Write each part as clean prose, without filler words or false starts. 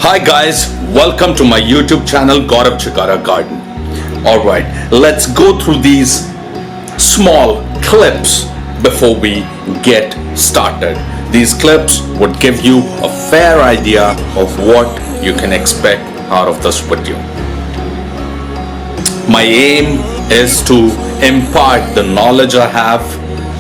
Hi guys, welcome to my YouTube channel Gaurav Chhikara Garden. Alright, let's go through these small clips before we get started. These clips would give you a fair idea of what you can expect out of this video. My aim is to impart the knowledge I have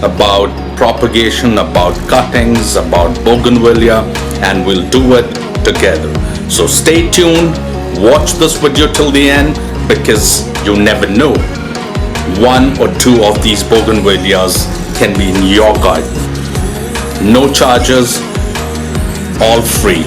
about propagation, about cuttings, about bougainvillea, and we'll do it together. So stay tuned, watch this video till the end, because you never know, one or two of these bougainvilleas can be in your garden. No charges, all free.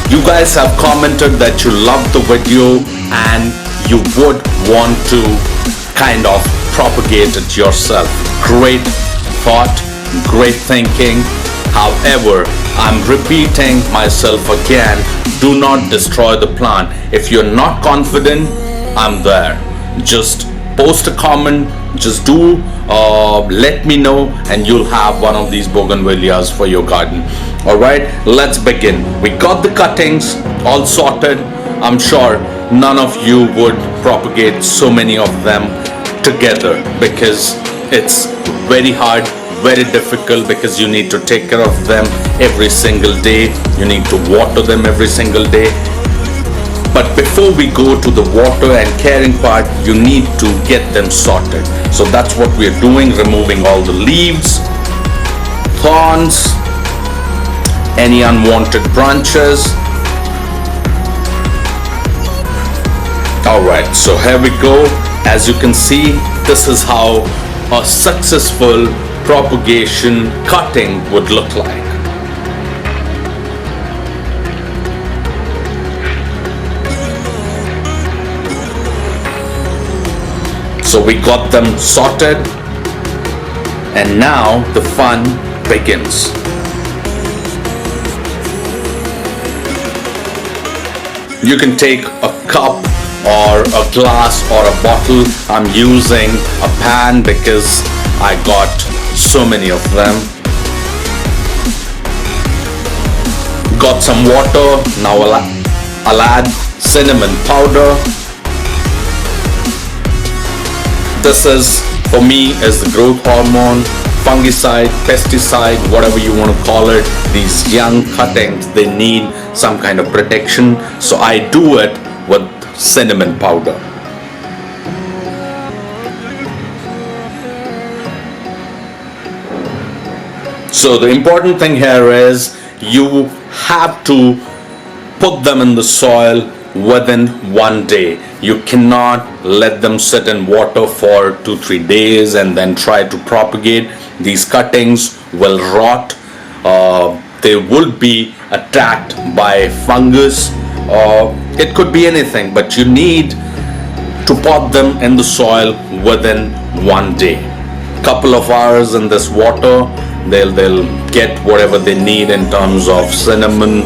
You guys have commented that you love the video and you would want to kind of propagate it yourself. Great thought, great thinking. However, I'm repeating myself again, do not destroy the plant. If you're not confident, I'm there. Just post a comment, just do let me know, and you'll have one of these bougainvilleas for your garden. Alright, let's begin. We got the cuttings all sorted. I'm sure none of you would propagate so many of them together, because it's very hard, very difficult, because you need to take care of them every single day. You need to water them every single day. But before we go to the water and caring part, you need to get them sorted. So that's what we're doing, removing all the leaves, thorns, any unwanted branches. Alright, so here we go. As you can see, this is how a successful propagation cutting would look like. So we got them sorted, and now the fun begins. You can take a cup or a glass or a bottle. I'm using a pan because I got so many of them. Got some water. Now I'll add cinnamon powder. This is, for me, is the growth hormone, fungicide, pesticide, whatever you want to call it. These young cuttings, they need some kind of protection, so I do it with cinnamon powder. So the important thing here is you have to put them in the soil within 1 day. You cannot let them sit in water for 2-3 days and then try to propagate. These cuttings will rot. They will be attacked by fungus. It could be anything, but you need to pot them in the soil within 1 day. Couple of hours in this water, they'll get whatever they need in terms of cinnamon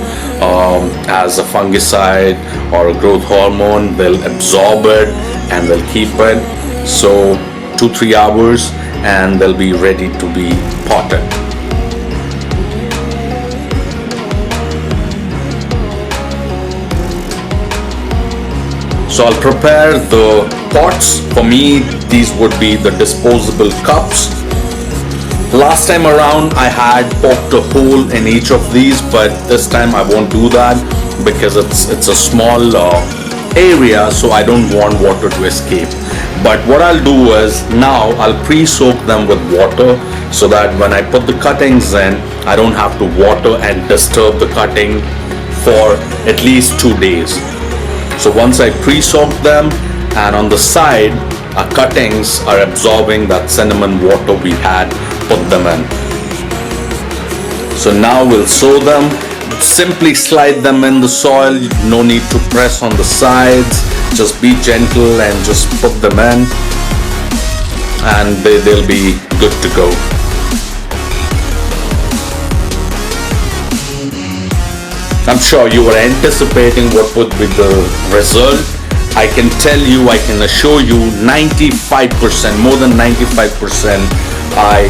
as a fungicide or a growth hormone. They'll absorb it and they'll keep it. So 2-3 hours and they'll be ready to be potted. So I'll prepare the pots. For me, these would be the disposable cups. Last time around I had poked a hole in each of these, but this time I won't do that because it's a small area, so I don't want water to escape. But what I'll do is, now I'll pre-soak them with water so that when I put the cuttings in, I don't have to water and disturb the cutting for at least 2 days. So once I pre-soak them, and on the side our cuttings are absorbing that cinnamon water we had put them in. So now we'll sow them. Simply slide them in the soil, no need to press on the sides, just be gentle and just put them in, and they'll be good to go. I'm sure you were anticipating what would be the result. I can tell you, I can assure you 95%, more than 95%, I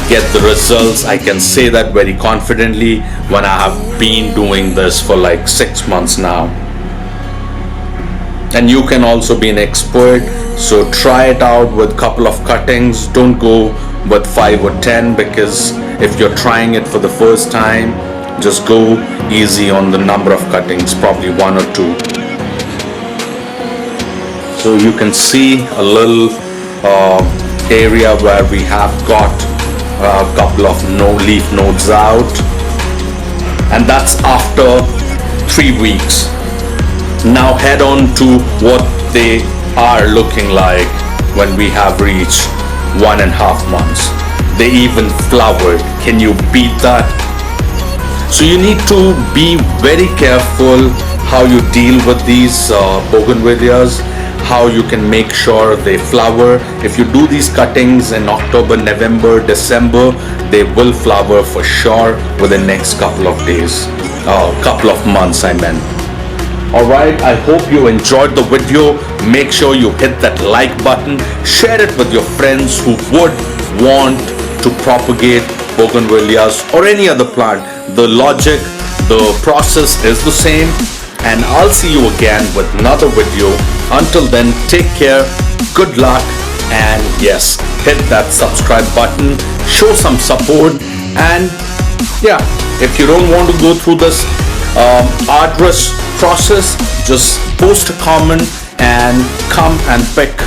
get the results. I can say that very confidently when I have been doing this for like 6 months now. And you can also be an expert, so try it out with a couple of cuttings. Don't go with 5 or 10, because if you're trying it for the first time, just go easy on the number of cuttings, probably 1 or 2. So you can see a little area where we have got a couple of leaf nodes out, and that's after 3 weeks. Now head on to what they are looking like when we have reached 1.5 months. They even flowered. Can you beat that? So you need to be very careful how you deal with these bougainvilleas, how you can make sure they flower. If you do these cuttings in October, November, December, they will flower for sure within the next couple of days, couple of months I meant. Alright, I hope you enjoyed the video. Make sure you hit that like button, share it with your friends who would want to propagate bougainvilleas or any other plant. The logic, the process is the same, and I'll see you again with another video. Until then, take care, good luck, and yes, hit that subscribe button, show some support, and yeah, if you don't want to go through this arduous process, just post a comment and come and pick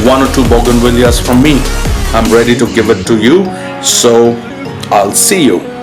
1 or 2 bougainvilleas from me. I'm ready to give it to you, so I'll see you.